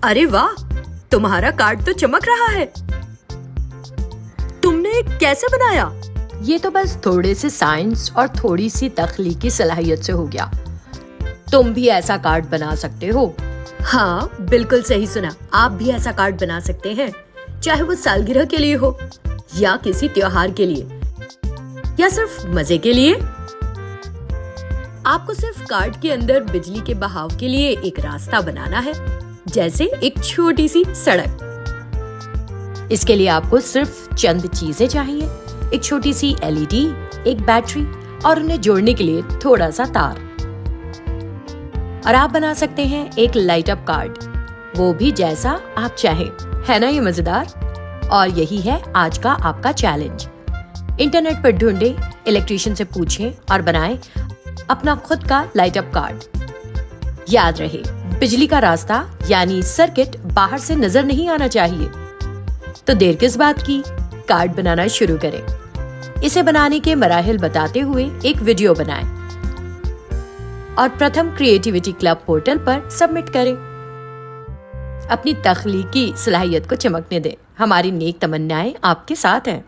अरे वाह, तुम्हारा कार्ड तो चमक रहा है। तुमने कैसे बनाया? ये तो बस थोड़े से साइंस और थोड़ी सी तख्लीकी सलाहियत से हो गया। तुम भी ऐसा कार्ड बना सकते हो। हाँ, बिल्कुल सही सुना। आप भी ऐसा कार्ड बना सकते हैं, चाहे वो सालगिरह के लिए हो या किसी त्योहार के लिए या सिर्फ मजे के लिए। आपको सिर्फ कार्ड के अंदर बिजली के बहाव के लिए एक रास्ता बनाना है, जैसे एक छोटी सी सड़क। इसके लिए आपको सिर्फ चंद चीजें चाहिए, एक छोटी सी एलईडी, एक बैटरी और उन्हें जोड़ने के लिए थोड़ा सा तार। और आप बना सकते हैं एक लाइट अप कार्ड, वो भी जैसा आप चाहें। है ना ये मजेदार? और यही है आज का आपका चैलेंज। इंटरनेट पर ढूंढें, इलेक्ट्रिशियन से पूछें और बनाएं अपना खुद का लाइट अप कार्ड। याद रहे, बिजली का रास्ता यानी सर्किट बाहर से नजर नहीं आना चाहिए। तो देर किस बात की, कार्ड बनाना शुरू करें। इसे बनाने के मराहिल बताते हुए एक वीडियो बनाएं और प्रथम क्रिएटिविटी क्लब पोर्टल पर सबमिट करें। अपनी तख्लीकी सलाहियत को चमकने दें। हमारी नेक तमन्नाएं आपके साथ हैं।